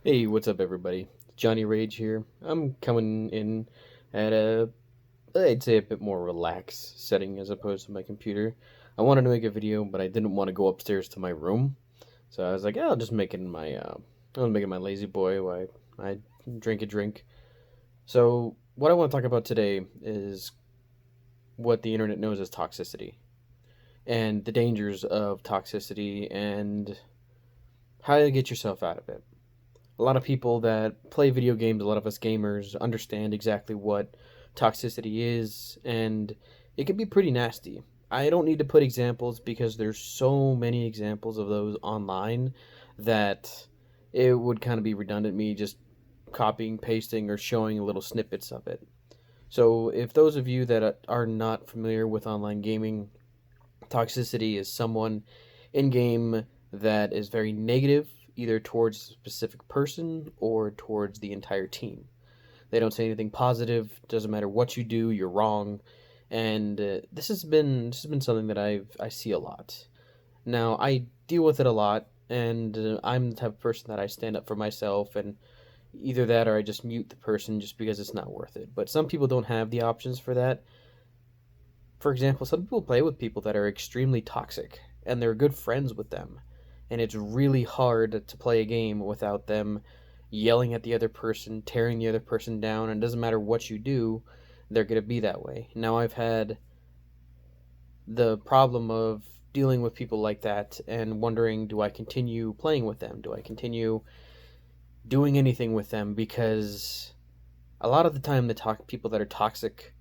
Hey, what's up, everybody? Johnny Rage here. I'm coming in at I'd say a bit more relaxed setting as opposed to my computer. I wanted to make a video, but I didn't want to go upstairs to my room, so I was like, I'll just make it in I'll make it my lazy boy while I drink a drink. So, what I want to talk about today is what the internet knows as toxicity and the dangers of toxicity and how to get yourself out of it. A lot of people that play video games, a lot of us gamers, understand exactly what toxicity is, and it can be pretty nasty. I don't need to put examples because there's so many examples of those online that it would kind of be redundant me just copying, pasting, or showing little snippets of it. So, if those of you that are not familiar with online gaming, toxicity is someone in game that is very negative, either towards a specific person or towards the entire team. They don't say anything positive. Doesn't matter what you do, you're wrong. And this has been something that I see a lot. Now I deal with it a lot, and I'm the type of person that I stand up for myself, and either that or I just mute the person just because it's not worth it. But some people don't have the options for that. For example, some people play with people that are extremely toxic, and they're good friends with them. And it's really hard to play a game without them yelling at the other person, tearing the other person down, and it doesn't matter what you do, they're going to be that way. Now, I've had the problem of dealing with people like that and wondering, do I continue playing with them? Do I continue doing anything with them? Because a lot of the time, people that are toxic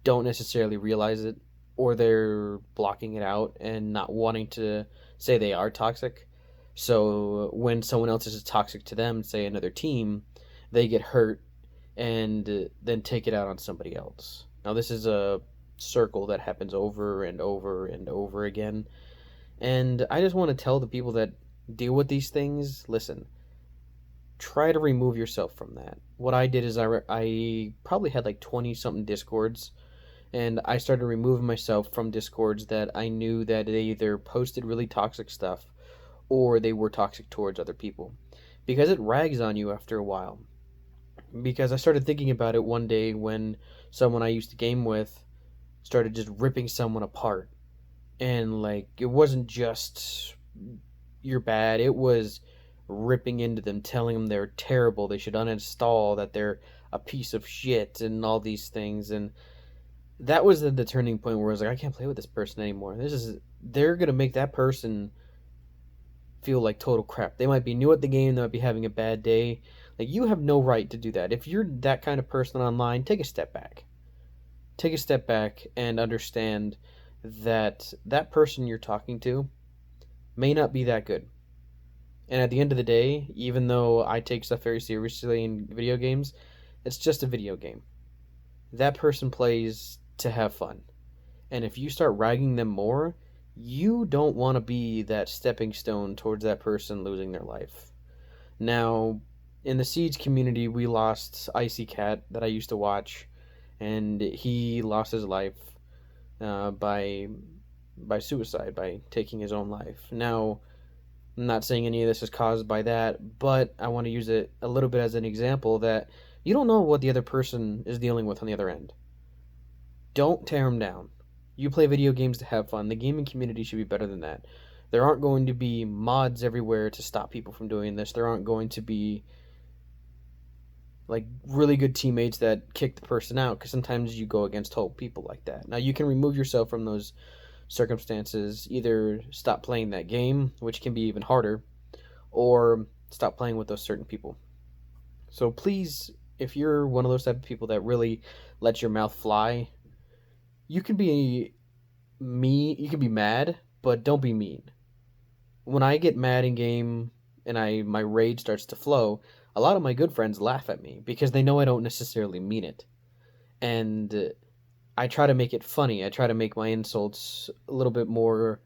don't necessarily realize it, or they're blocking it out and not wanting to say they are toxic. So when someone else is toxic to them, say another team, they get hurt and then take it out on somebody else. Now, this is a circle that happens over and over and over again. And I just want to tell the people that deal with these things, listen, try to remove yourself from that. What I did is I probably had like 20 something discords, and I started removing myself from discords that I knew that they either posted really toxic stuff or they were toxic towards other people, because it rags on you after a while. Because I started thinking about it one day when someone I used to game with started just ripping someone apart, and like it wasn't just you're bad, it was ripping into them, telling them they're terrible, they should uninstall, that they're a piece of shit, and all these things. And that was the turning point where I was like, I can't play with this person anymore. They're gonna make that person feel like total crap. They might be new at the game, they might be having a bad day. Like, you have no right to do that. If you're that kind of person online, take a step back. Take a step back and understand that that person you're talking to may not be that good. And at the end of the day, even though I take stuff very seriously in video games, it's just a video game. That person plays to have fun. And if you start ragging them more, you don't want to be that stepping stone towards that person losing their life. Now, in the Siege community, we lost Icy Cat that I used to watch, and he lost his life by suicide, by taking his own life. Now, I'm not saying any of this is caused by that, but I want to use it a little bit as an example that you don't know what the other person is dealing with on the other end. Don't tear them down. You play video games to have fun. The gaming community should be better than that. There aren't going to be mods everywhere to stop people from doing this. There aren't going to be like really good teammates that kick the person out, because sometimes you go against whole people like that. Now, you can remove yourself from those circumstances, either stop playing that game, which can be even harder, or stop playing with those certain people. So please, if you're one of those type of people that really lets your mouth fly, you can be you can be mad, but don't be mean. When I get mad in game and I my rage starts to flow, a lot of my good friends laugh at me because they know I don't necessarily mean it. And I try to make it funny. I try to make my insults a little bit more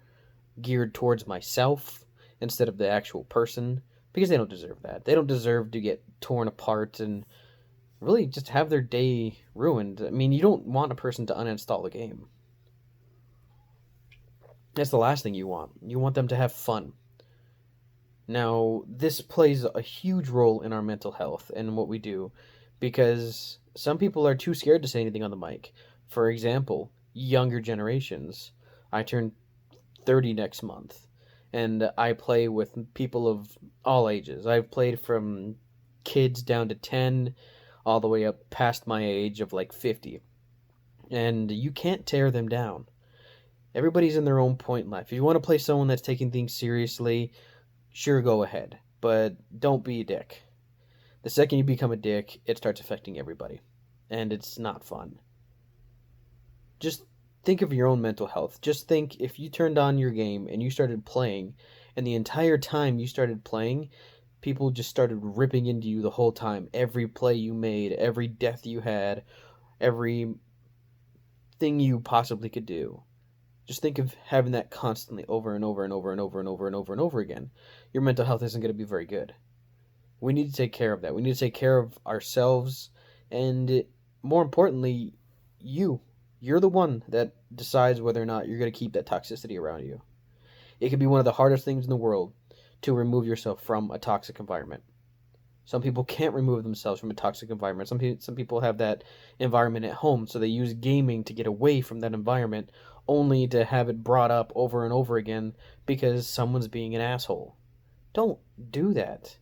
geared towards myself instead of the actual person, because they don't deserve that. They don't deserve to get torn apart and really just have their day ruined. I mean, you don't want a person to uninstall the game. That's the last thing you want. You want them to have fun. Now, this plays a huge role in our mental health and what we do because some people are too scared to say anything on the mic. For example, younger generations. I turn 30 next month, and I play with people of all ages. I've played from kids down to 10, all the way up past my age of like 50. And you can't tear them down. Everybody's in their own point in life. If you want to play someone that's taking things seriously, sure, go ahead. But don't be a dick. The second you become a dick, it starts affecting everybody. And it's not fun. Just think of your own mental health. Just think if you turned on your game and you started playing, and the entire time you started playing, people just started ripping into you the whole time. Every play you made, every death you had, every thing you possibly could do. Just think of having that constantly over and over and over and over and over and over and over again. Your mental health isn't going to be very good. We need to take care of that. We need to take care of ourselves, and more importantly, you. You're the one that decides whether or not you're going to keep that toxicity around you. It can be one of the hardest things in the world to remove yourself from a toxic environment. Some people can't remove themselves from a toxic environment. Some people have that environment at home, so they use gaming to get away from that environment, only to have it brought up over and over again because someone's being an asshole. Don't do that.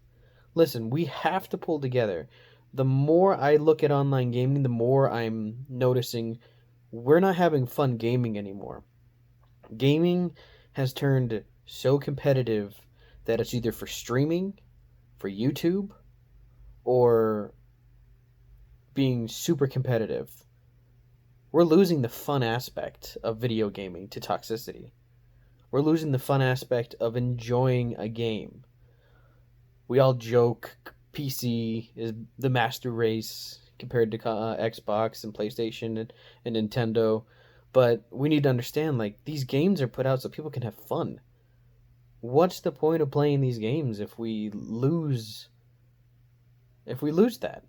Listen, we have to pull together. The more I look at online gaming, the more I'm noticing we're not having fun gaming anymore. Gaming has turned so competitive that it's either for streaming, for YouTube, or being super competitive. We're losing the fun aspect of video gaming to toxicity. We're losing the fun aspect of enjoying a game. We all joke PC is the master race compared to Xbox and PlayStation and Nintendo, but we need to understand like these games are put out so people can have fun. What's the point of playing these games if we lose that?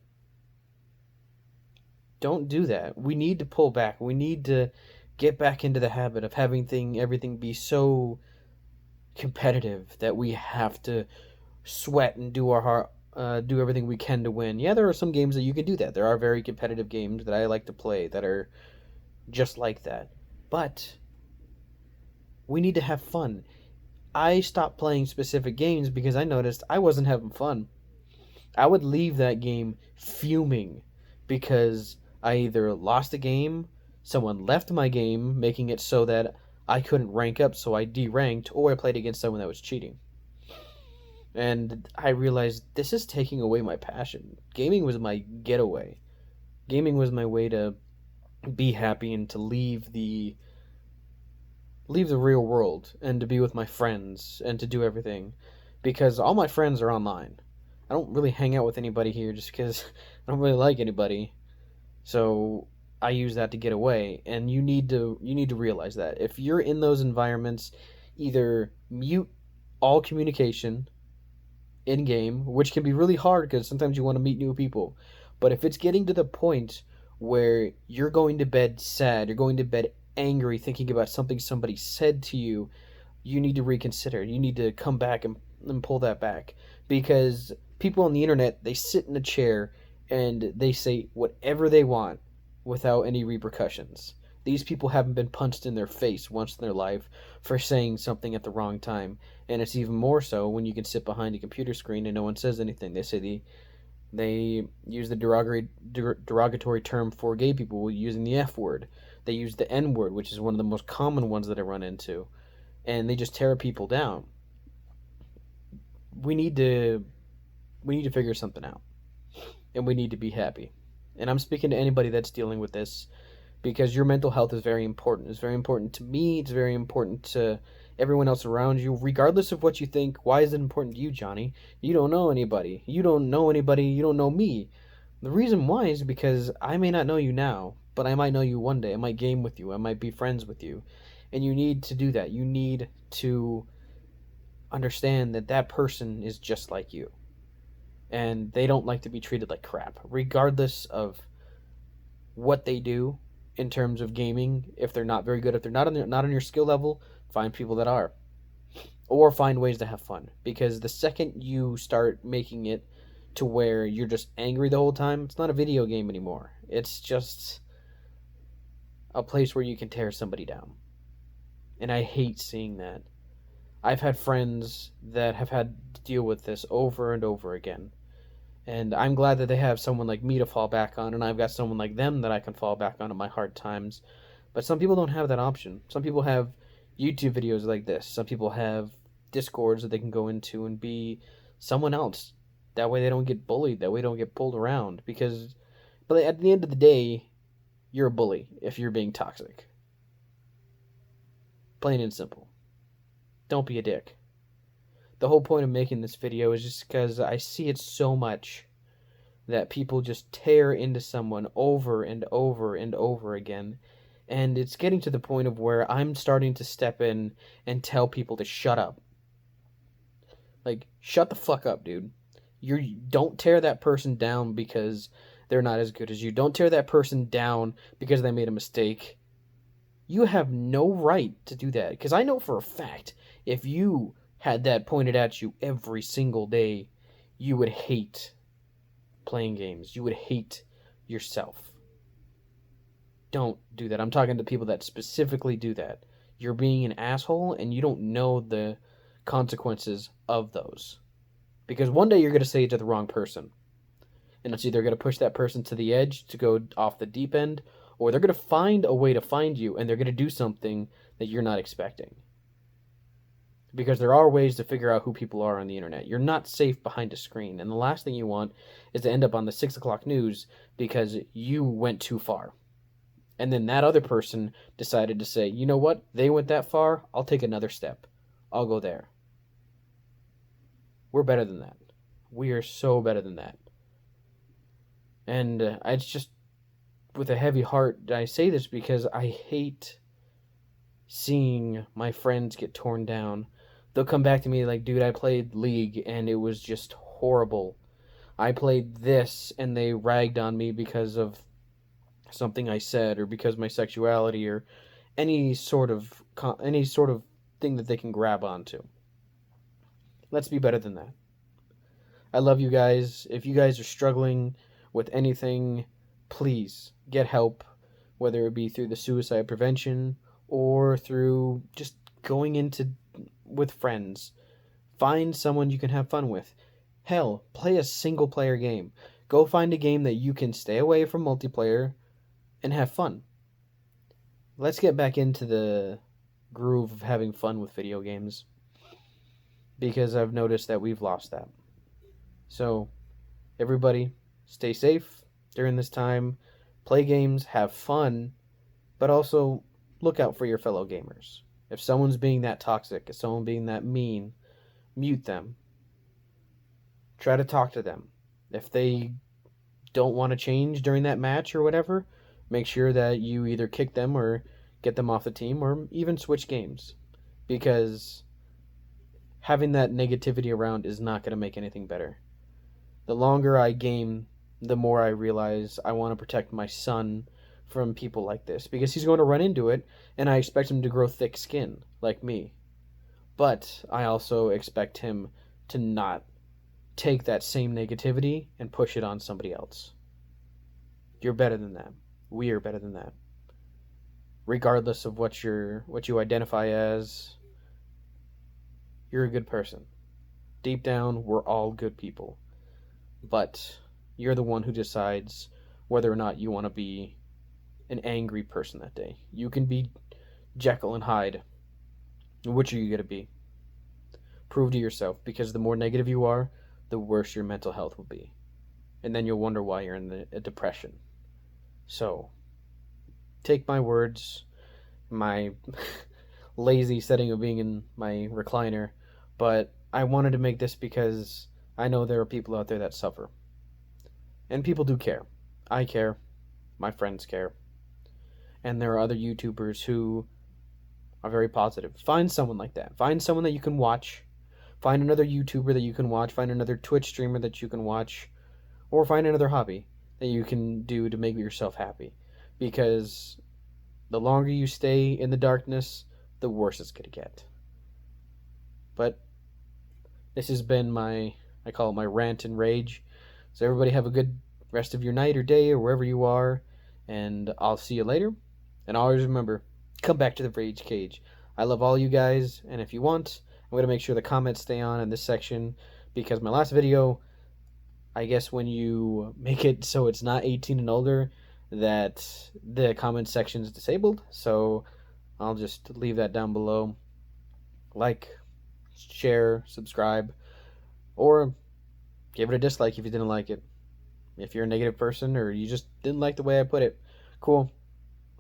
Don't do that. We need to pull back. We need to get back into the habit of having everything be so competitive that we have to sweat and do everything we can to win. Yeah, there are some games that you can do that. There are very competitive games that I like to play that are just like that. But we need to have fun. I stopped playing specific games because I noticed I wasn't having fun. I would leave that game fuming because I either lost a game, someone left my game, making it so that I couldn't rank up, so I deranked, or I played against someone that was cheating. And I realized this is taking away my passion. Gaming was my getaway. Gaming was my way to be happy and to leave the real world and to be with my friends and to do everything because all my friends are online. I don't really hang out with anybody here just because I don't really like anybody. So I use that to get away, and you need to realize that if you're in those environments, either mute all communication in game, which can be really hard because sometimes you want to meet new people. But if it's getting to the point where you're going to bed sad, you're going to bed angry, thinking about something somebody said to you, you need to reconsider. You need to come back and pull that back. Because people on the internet, they sit in a chair and they say whatever they want without any repercussions. These people haven't been punched in their face once in their life for saying something at the wrong time. And it's even more so when you can sit behind a computer screen and no one says anything. They use the derogatory term for gay people using the F word. They use the N word, which is one of the most common ones that I run into. And they just tear people down. We need to figure something out. And we need to be happy. And I'm speaking to anybody that's dealing with this because your mental health is very important. It's very important to me. It's very important to everyone else around you, regardless of what you think. Why is it important to you, Johnny? You don't know anybody. You don't know anybody. You don't know me. The reason why is because I may not know you now, but I might know you one day. I might game with you. I might be friends with you. And you need to do that. You need to understand that that person is just like you. And they don't like to be treated like crap, regardless of what they do in terms of gaming. If they're not very good, if they're not on your skill level, find people that are. or find ways to have fun. Because the second you start making it to where you're just angry the whole time, it's not a video game anymore. It's just a place where you can tear somebody down. And I hate seeing that. I've had friends that have had to deal with this over and over again. And I'm glad that they have someone like me to fall back on, and I've got someone like them that I can fall back on in my hard times. But some people don't have that option. Some people have YouTube videos like this. Some people have Discords that they can go into and be someone else. That way they don't get bullied. That way they don't get pulled around. But at the end of the day, you're a bully if you're being toxic. Plain and simple. Don't be a dick. The whole point of making this video is just because I see it so much that people just tear into someone over and over and over again. And it's getting to the point of where I'm starting to step in and tell people to shut up. Like, shut the fuck up, dude. Don't tear that person down because they're not as good as you. Don't tear that person down because they made a mistake. You have no right to do that. Because I know for a fact, if you had that pointed at you every single day, you would hate playing games. You would hate yourself. Don't do that. I'm talking to people that specifically do that. You're being an asshole and you don't know the consequences of those. Because one day you're going to say it to the wrong person. And it's either going to push that person to the edge to go off the deep end, or they're going to find a way to find you and they're going to do something that you're not expecting. Because there are ways to figure out who people are on the internet. You're not safe behind a screen. And the last thing you want is to end up on the 6 o'clock news because you went too far. And then that other person decided to say, you know what? They went that far. I'll take another step. I'll go there. We're better than that. We are so better than that. And it's just with a heavy heart I say this because I hate seeing my friends get torn down. They'll come back to me like, dude, I played League and it was just horrible. I played this and they ragged on me because of something I said or because of my sexuality or any sort of thing that they can grab onto. Let's be better than that. I love you guys. If you guys are struggling with anything, please get help, whether it be through the suicide prevention or through just going into with friends. Find someone you can have fun with. Hell, play a single player game. Go find a game that you can stay away from multiplayer and have fun. Let's get back into the groove of having fun with video games, because I've noticed that we've lost that. So, everybody, stay safe during this time. Play games, have fun, but also look out for your fellow gamers. If someone's being that toxic, if someone's being that mean, mute them. Try to talk to them. If they don't want to change during that match or whatever, make sure that you either kick them or get them off the team or even switch games. Because having that negativity around is not going to make anything better. The longer I game, the more I realize I want to protect my son from people like this, because he's going to run into it, and I expect him to grow thick skin, like me. But I also expect him to not take that same negativity and push it on somebody else. You're better than that. We are better than that. Regardless of what you identify as, you're a good person. Deep down, we're all good people. But you're the one who decides whether or not you want to be an angry person that day. You can be Jekyll and Hyde. Which are you going to be? Prove to yourself, because the more negative you are, the worse your mental health will be. And then you'll wonder why you're in a depression. So, take my words, my lazy setting of being in my recliner, but I wanted to make this because I know there are people out there that suffer. And people do care. I care. My friends care. And there are other YouTubers who are very positive. Find someone like that. Find someone that you can watch. Find another YouTuber that you can watch. Find another Twitch streamer that you can watch. Or find another hobby that you can do to make yourself happy. Because the longer you stay in the darkness, the worse it's going to get. But this has been I call it my rant and rage. So everybody have a good rest of your night or day or wherever you are, and I'll see you later. And always remember, come back to the rage cage. I love all you guys, and if you want, I'm gonna make sure the comments stay on in this section because my last video, I guess when you make it so it's not 18 and older, that the comment section is disabled. So I'll just leave that down below. Like, share, subscribe, or give it a dislike if you didn't like it. If you're a negative person or you just didn't like the way I put it, cool.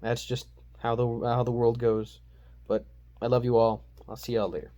That's just how the world goes. But I love you all. I'll see y'all later.